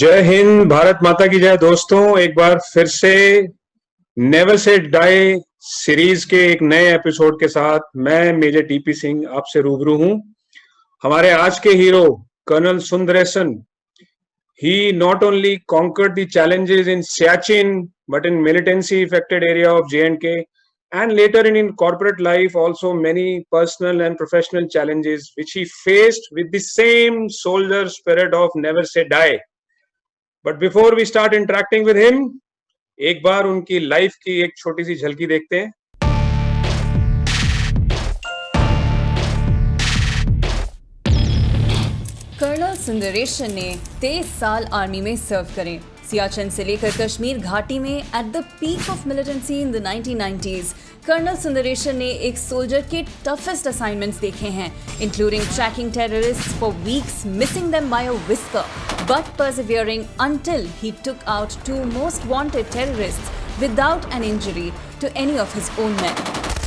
जय हिंद, भारत माता की जय। दोस्तों, एक बार फिर से नेवर से डाई सीरीज के एक नए एपिसोड के साथ मैं मेजर टीपी सिंह आपसे रूबरू हूं। हमारे आज के hero colonel Sundaresan, he not only conquered the challenges in Siachen but in militancy affected area of J&K, and later in corporate life also many personal and professional challenges which he faced with the same soldier spirit of never say die. But before we start interacting with him, एक बार उनकी life की एक छोटी सी झलकी देखते हैं। Colonel Sundaresan ने 23 साल army में सर्व करें। सियाचिन से लेकर कश्मीर घाटी में at the peak of militancy in the 1990s, colonel Sundaresan ने एक सोल्जर के टफेस्ट असाइनमेंट्स देखे हैं, including tracking terrorists for weeks, missing them by a whisper, but persevering until he took out 2 most wanted terrorists without an injury to any of his own men.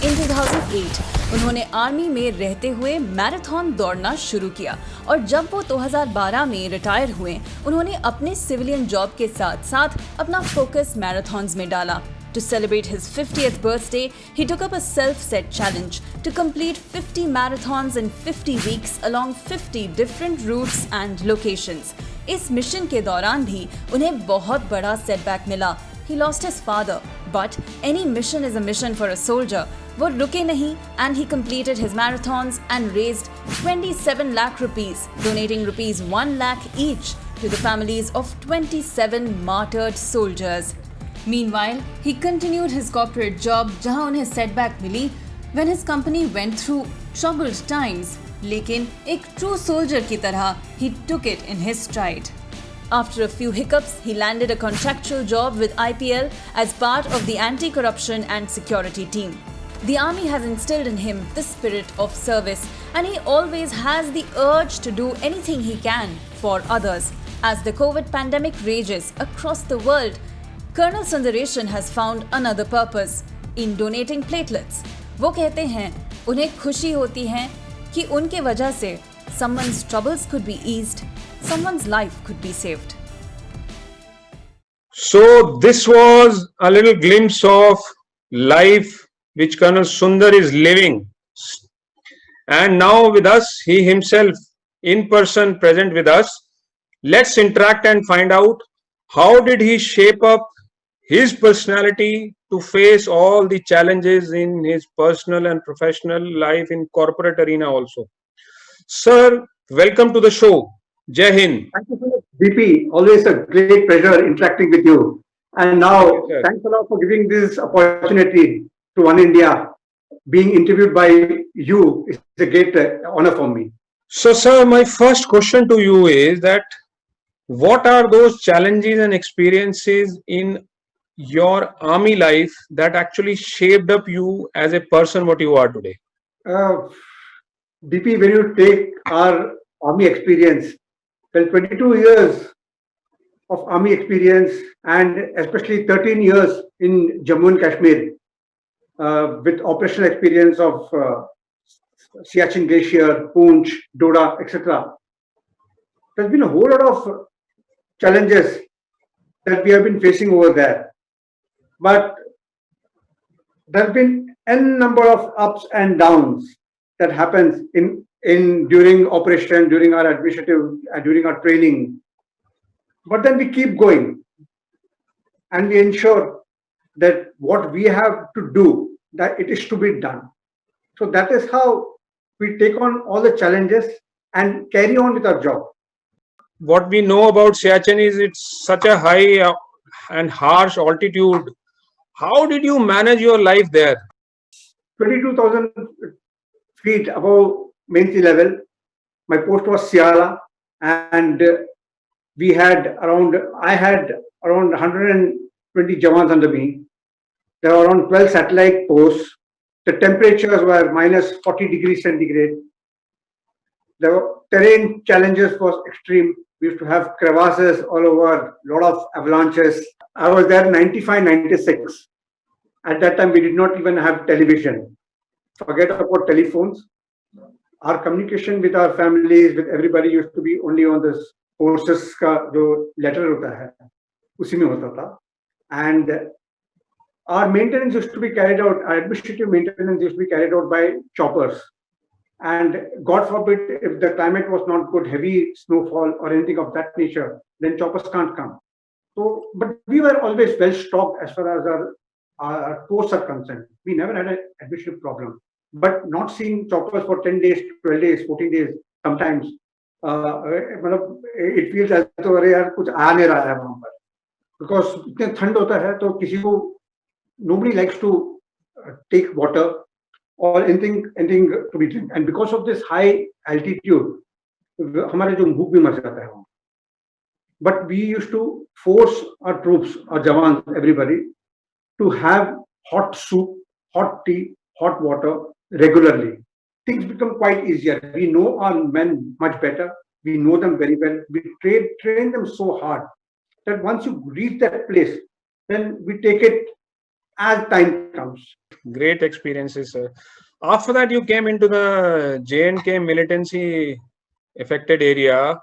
In 2008, उन्होंने army में रहते हुए marathon दौड़ना शुरू किया और जब वो 2012 में रिटायर हुए, उन्होंने अपने सिविलियन जॉब के साथ साथ अपना फोकस मैराथन्स में डाला। To celebrate his 50th birthday, he took up a self-set challenge to complete 50 marathons in 50 weeks along 50 different routes and locations. इस मिशन के दौरान भी उन्हें बहुत बड़ा सेटबैक मिला। He lost his father, but any mission is a mission for a soldier. वो रुके नहीं and he completed his marathons and raised 27 lakh rupees, donating rupees 1 lakh each to the families of 27 martyred soldiers. Meanwhile, he continued his corporate job जहां उन्हें setback milli when his company went through troubled times. लेकिन एक true soldier की तरह he took it in his stride. After a few hiccups, he landed a contractual job with IPL as part of the anti-corruption and security team. The army has instilled in him the spirit of service, and he always has the urge to do anything he can for others. As the COVID pandemic rages across the world, Colonel Sundaresan has found another purpose in donating platelets. वो कहते हैं उन्हें खुशी होती है कि उनके वजह से someone's troubles could be eased, someone's life could be saved. So this was a little glimpse of life which Colonel Sundar is living, and now with us, he himself in person present with us. Let's interact and find out how did he shape up his personality to face all the challenges in his personal and professional life in corporate arena also. Sir, welcome to the show. Jai Hind. Thank you so much, BP. Always a great pleasure interacting with you. And now, thanks a lot for giving this opportunity to Oneindia. Being interviewed by you is a great honor for me. So, sir, my first question to you is that what are those challenges and experiences in your army life that actually shaped up you as a person what you are today? BP, when you take our army experience, well, 22 years of army experience and especially 13 years in Jammu and Kashmir with operational experience of Siachen Glacier, Poonch, Doda, etc. There's been a whole lot of challenges that we have been facing over there. But there have been n number of ups and downs that happens in during operation, during our administrative, during our training. But then we keep going and we ensure that what we have to do, that it is to be done. So that is how we take on all the challenges and carry on with our job. What we know about Siachen is it's such a high and harsh altitude. How did you manage your life there? 22,000 feet above main sea level. My post was Siala, and I had around 120 Jawans under me. There were around 12 satellite posts. The temperatures were minus 40 degrees centigrade. The terrain challenges was extreme. We used to have crevasses all over, lot of avalanches. I was there 95, 96. At that time, we did not even have television. Forget about telephones. Our communication with our families, with everybody used to be only on this forces का जो letter होता है उसी में होता था. And our maintenance used to be carried out, our administrative maintenance used to be carried out by choppers. And God forbid, if the climate was not good, heavy snowfall or anything of that nature, then choppers can't come. So, but we were always well stocked as far as our posts are concerned. We never had an administrative problem. But not seeing choppers for 10 days, 12 days, 14 days, sometimes, it feels as though अरे यार कुछ आ नहीं रहा है वहां पर. Because इतने ठंड होता है तो किसी को, nobody likes to take water or anything to be drink. And because of this high altitude, हमारे जो भूख भी मर जाता है वहाँ. But we used to force our troops, our jawans, everybody, to have hot soup, hot tea, hot water regularly. Things become quite easier. We know our men much better. We know them very well. We train them so hard that once you reach that place, then we take it as time comes. Great experiences, sir. After that, you came into the J&K militancy affected area,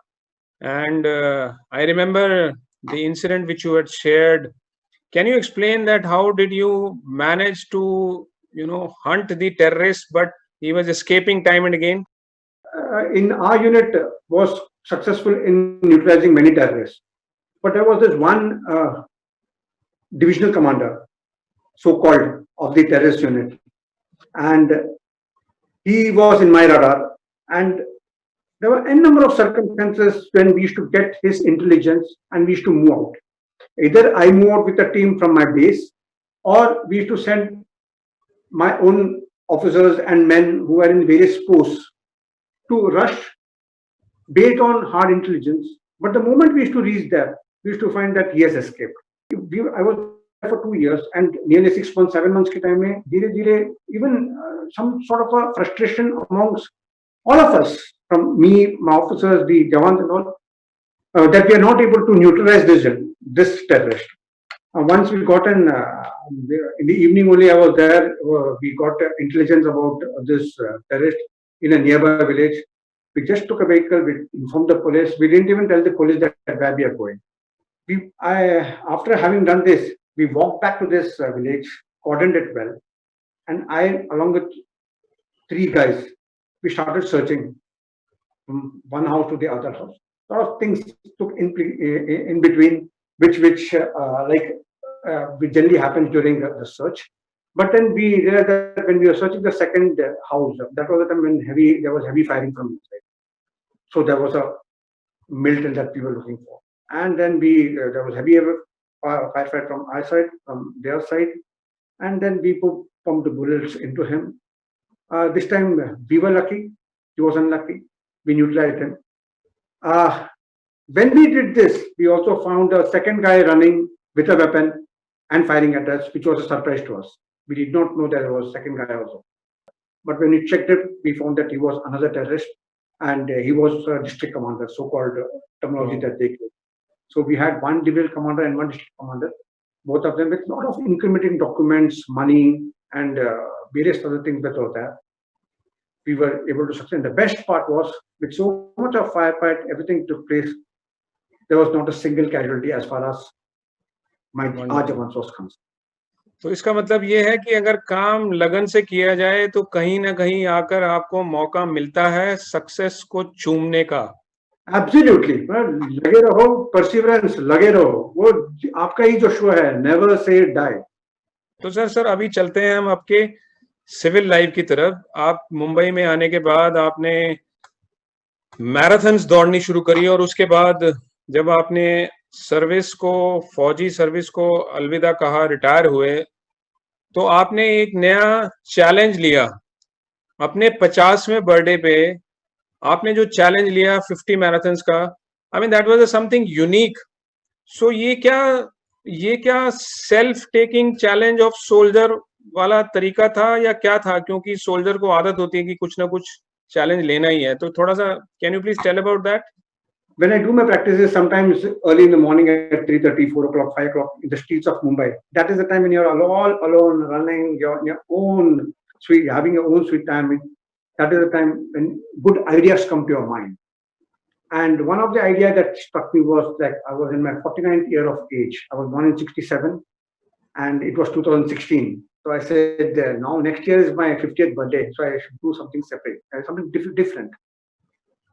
and I remember the incident which you had shared. Can you explain that? How did you manage to, hunt the terrorist, but he was escaping time and again? In our unit was successful in neutralizing many terrorists, but there was this one divisional commander, so-called, of the terrorist unit, and he was in my radar. And there were a number of circumstances when we used to get his intelligence and we used to move out. Either I move out with a team from my base, or we used to send my own officers and men who were in various posts to rush based on hard intelligence. But the moment we used to reach there, we used to find that he has escaped. I was there for 2 years, and nearly 6 months, 7 months ke time mein, dhire, even some sort of a frustration amongst all of us, from me, my officers, the jawans and all, that we are not able to neutralize this terrorist. Once we got in the evening only, I was there. We got intelligence about this terrorist in a nearby village. We just took a vehicle. We informed the police. We didn't even tell the police that where we are going. After having done this, we walked back to this village, cordoned it well, and I, along with 3 guys, we started searching from one house to the other house. A lot of things took in between, which generally happens during the search. But then we realized that when we were searching the second house, that was the time when there was heavy firing from inside. So there was a militant that we were looking for. And then there was heavy firefight from our side, from their side. And then we pumped the bullets into him. This time we were lucky. He was unlucky. We neutralized him. When we did this, we also found a second guy running with a weapon and firing at us, which was a surprise to us. We did not know there was a second guy also. But when we checked it, we found that he was another terrorist, and he was a district commander, so-called terminology that they gave. So we had one divisional commander and one district commander, both of them with a lot of incriminating documents, money, and various other things that were there. We were able to succeed. The best part was, with so much of firefight, everything took place. There was not a single casualty as far as our jawans was concerned. तो इसका मतलब ये है कि अगर काम लगन से किया जाए तो कहीं ना कहीं आकर आपको मौका मिलता है सक्सेस को चूमने का. Absolutely. लगे रहो, परसिवरेंस, लगे रहो, वो आपका ही जो शो है, नेवर से डाई. तो सर अभी चलते हैं हम आपके सिविल लाइफ की तरफ. आप मुंबई में आने के बाद आपने मैराथन्स दौड़नी शुरू करी, और उसके बाद जब आपने फौजी सर्विस को अलविदा कहा, रिटायर हुए, तो आपने एक नया चैलेंज लिया. अपने 50वें बर्थडे पे आपने जो चैलेंज लिया 50 मैराथन्स का, I mean that was something unique. So ये क्या self taking challenge of soldier वाला तरीका था या क्या था? क्योंकि सोल्जर को आदत होती है कि कुछ ना कुछ चैलेंज लेना ही है. तो थोड़ा सा can you please tell about that? When I do my practices, sometimes early in the morning at 3:30, 4 o'clock, 5 o'clock in the streets of Mumbai, that is the time when you're all alone, running your own sweet, having your own sweet time. That is the time when good ideas come to your mind. And one of the idea that struck me was that I was in my 49th year of age. I was born in 67 and it was 2016. So I said, now next year is my 50th birthday. So I should do something separate, something different.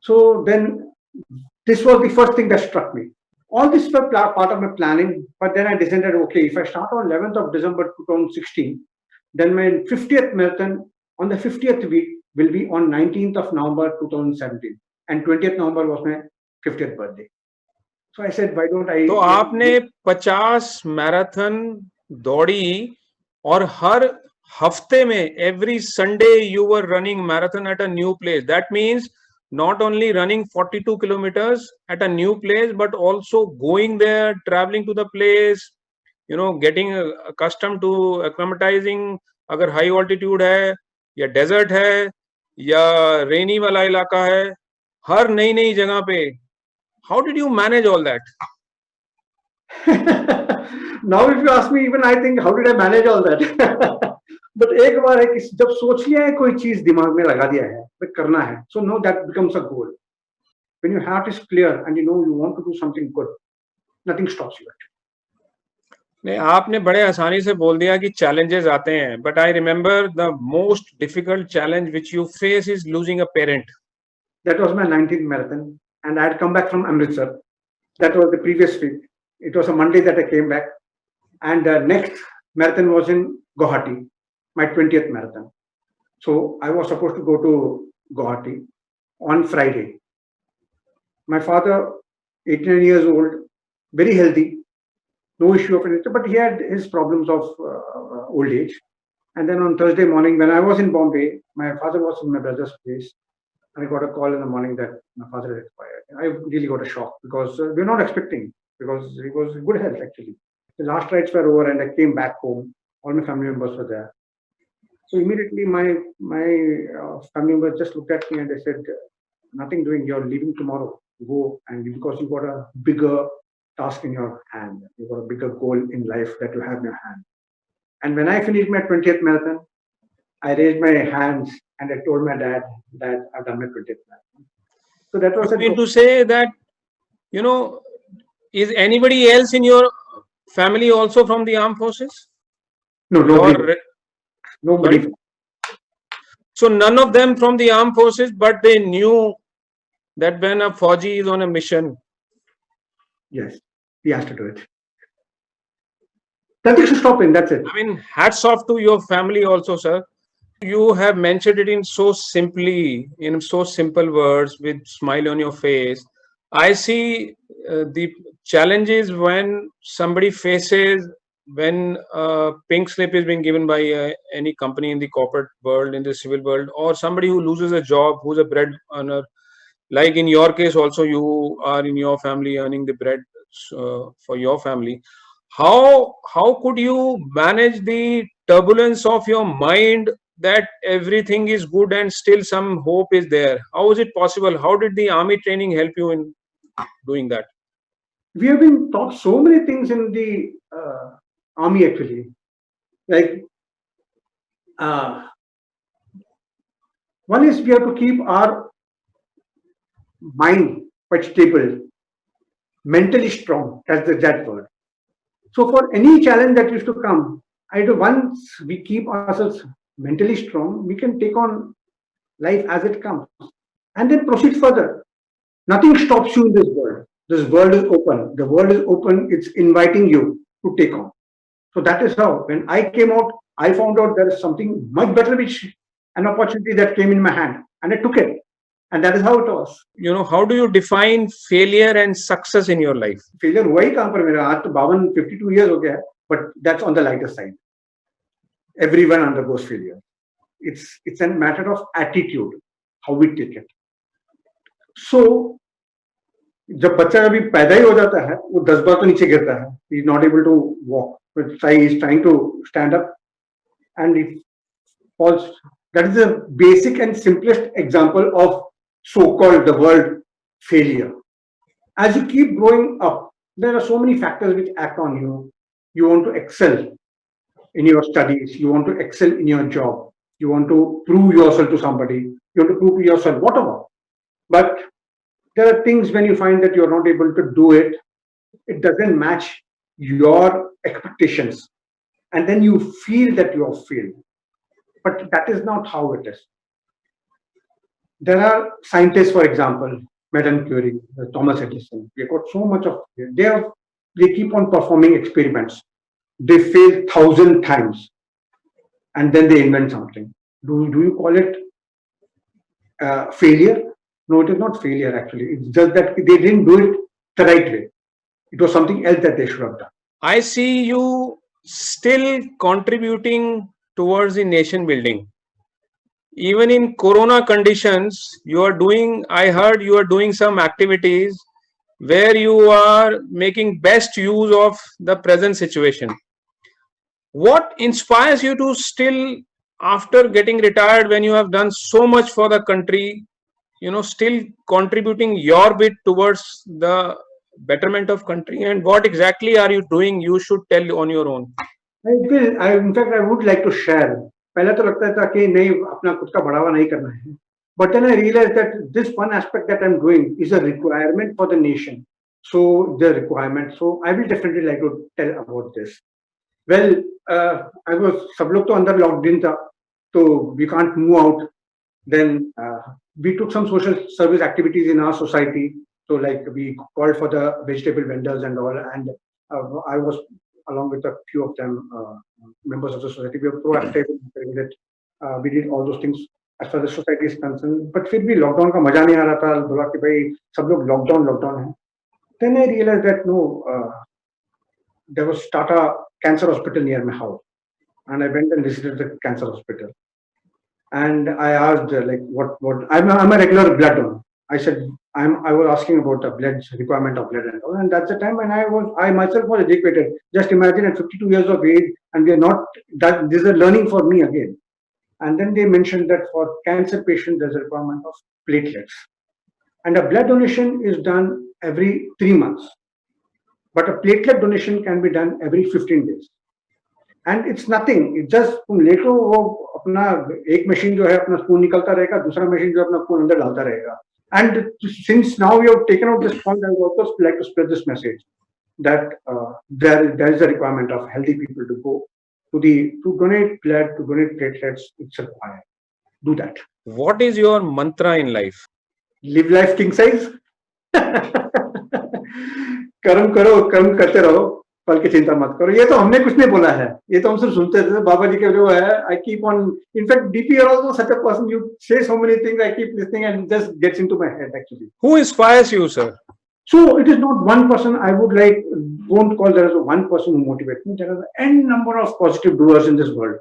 So then this was the first thing that struck me. All this was part of my planning, but then I decided, okay, if I start on 11th of December 2016, then my 50th marathon on the 50th week will be on 19th of November 2017. And 20th November was my 50th birthday. So I said, why don't I... तो आपने 50 marathon दौड़ी और हर हफ्ते में every Sunday you were running marathon at a new place. That means not only running 42 kilometers at a new place, but also going there, traveling to the place, you know, getting accustomed to acclimatizing. अगर high altitude है या desert है या rainy वाला इलाका है, हर नई नई जगह पे, how did you manage all that? Now if you ask me, even I think, how did I manage all that? But एक बार है कि जब सोच लिया है कोई चीज दिमाग में लगा दिया है तो करना है, so now that becomes a goal. When your heart is clear and you know you want to do something good, nothing stops you. नहीं, आपने बड़े आसानी से बोल दिया कि challenges आते हैं, but I remember the most difficult challenge which you face is losing a parent. That was my 19th marathon, and I had come back from Amritsar. That was the previous week. It was a Monday that I came back, and the next marathon was in Guwahati, my 20th marathon. So I was supposed to go to Guwahati on Friday. My father, 89 years old, very healthy, no issue of anything, but he had his problems of old age. And then on Thursday morning, when I was in Bombay, my father was in my brother's place. And I got a call in the morning that my father had expired. I really got a shock because we were not expecting, because he was in good health actually. The last rites were over and I came back home. All my family members were there. So immediately my family members just looked at me and they said, nothing doing, you're leaving tomorrow. Go, and because you got a bigger task in your hand, you got a bigger goal in life that you have in your hand. And when I finished my 20th marathon, I raised my hands and I told my dad that I've done my 20th marathon. So that was... You mean to say that, you know, is anybody else in your family also from the armed forces? No, nobody. Nobody. So none of them from the armed forces, but they knew that when a Fauji is on a mission. Yes, he has to do it. Nothing should stop him, that's it. I mean, hats off to your family also, sir. You have mentioned it in so simply, in so simple words, with smile on your face. I see the challenges when somebody faces, when a pink slip is being given by any company in the corporate world, in the civil world, or somebody who loses a job, who's a bread earner. Like in your case also, you are in your family earning the bread for your family. How could you manage the turbulence of your mind that everything is good and still some hope is there? How is it possible? How did the army training help you in doing that? We have been taught so many things in the army actually. Like one is we have to keep our mind quite stable, mentally strong. That's the exact word. So for any challenge that used to come, once we keep ourselves mentally strong, we can take on life as it comes and then proceed further. Nothing stops you in this world. This world is open. The world is open. It's inviting you to take on. So that is how, when I came out, I found out there is something much better, an opportunity that came in my hand, and I took it. And that is how it was. You know, how do you define failure and success in your life? Failure हुआ ही कहाँ पर मेरा, आज तो 52 years हो गया है, but that's on the lighter side. Everyone undergoes failure. It's a matter of attitude, how we take it. So जब बच्चा अभी पैदा ही हो जाता है, वो 10 बार तो नीचे गिरता है. He is not able to walk. He is trying to stand up, and he falls. That is the basic and simplest example of so-called the word failure. As you keep growing up, there are so many factors which act on you. You want to excel in your studies. You want to excel in your job. You want to prove yourself to somebody. You want to prove to yourself, whatever. But there are things when you find that you're not able to do it, it doesn't match your expectations. And then you feel that you have failed. But that is not how it is. There are scientists, for example, Madame Curie, Thomas Edison. They got so much of they keep on performing experiments. They fail 1,000 times, and then they invent something. Do you call it failure? No, it is not failure. Actually, it's just that they didn't do it the right way. It was something else that they should have done. I see you still contributing towards the nation building. Even in corona conditions, I heard you are doing some activities where you are making best use of the present situation. What inspires you to still, after getting retired, when you have done so much for the country, still contributing your bit towards the betterment of country? And what exactly are you doing? You should tell on your own. In fact, I would like to share. पहले तो लगता था कि नहीं अपना खुद का बढ़ावा नहीं करना है. But then I realized that this one aspect that I'm doing is a requirement for the nation. So the requirement. So I will definitely like to tell about this. Well, I was सब लोग तो अंदर locked in था, so we can't move out. Then we took some social service activities in our society. So like we called for the vegetable vendors and all, and I was along with a few of them, members of the society. We were proactive in that. We did all those things as far as the society is concerned. But फिर भी lockdown का मजा नहीं आ रहा था. बोला कि भाई सब लोग lockdown है. Then I realized that no, there was Tata Cancer Hospital near my house, and I went and visited the cancer hospital. And I asked like what I'm a regular blood donor. I said I was asking about the blood requirement of blood and all, and that's the time when I myself was educated. Just imagine at 52 years of age, and we are not that this is a learning for me again. And then they mentioned that for cancer patients there's a requirement of platelets, and a blood donation is done every 3 months, but a platelet donation can be done every 15 days. And it's nothing. It's just तुम लेटो वो अपना एक machine जो है अपना खून निकलता रहेगा, दूसरा मशीन जो अपना खून अंदर डालता रहेगा. And since now we have taken out this point, I would also like to spread this message that there is a requirement of healthy people to go to donate blood, to donate platelets. It's required. Do that. What is your mantra in life? Live life king size. कर्म करो, कर्म करते रहो, फल की चिंता मत करो. ये तो हमने कुछ नहीं बोला है, ये तो हम सिर्फ सुनते थे. बाबा जी के जो है, I keep on. In fact, DP are also such a person. You say so many things, I keep listening, and it just gets into my head actually. Who inspires you, sir? So it is not one person. I would like won't call there as one person who motivates me. There are n number of positive doers in this world,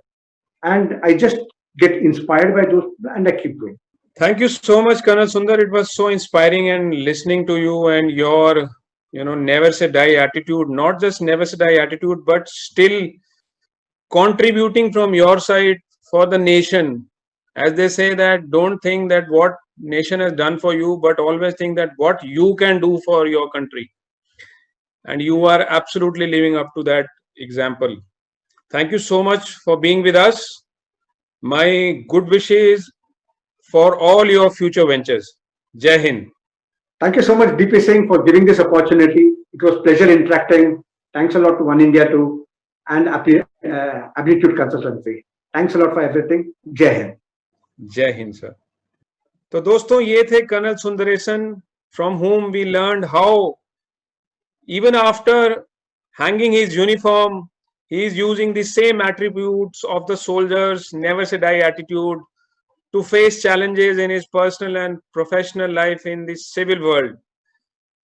and I just get inspired by those, and I keep going. Thank you so much, Colonel Sundar. It was so inspiring, and listening to you and your never say die attitude. Not just never say die attitude, but still contributing from your side for the nation. As they say that don't think that what nation has done for you, but always think that what you can do for your country. And you are absolutely living up to that example. Thank you so much for being with us. My good wishes for all your future ventures. Jai Hind. Thank you so much, DP Singh, for giving this opportunity. It was pleasure interacting. Thanks a lot to Oneindia too, and Aptitude Consultancy. Thanks a lot for everything. Jai Hind. Jai Hind, sir. तो दोस्तों ये थे colonel Sundaresan, from whom we learned how even after hanging his uniform, he is using the same attributes of the soldiers, never say die attitude, to face challenges in his personal and professional life in the civil world.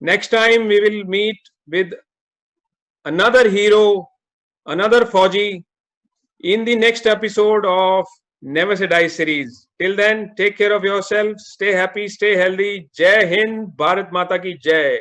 Next time we will meet with another hero, another Fauji in the next episode of Never Say Die series. Till then, take care of yourself, stay happy, stay healthy. Jai Hind, Bharat Mata ki Jai.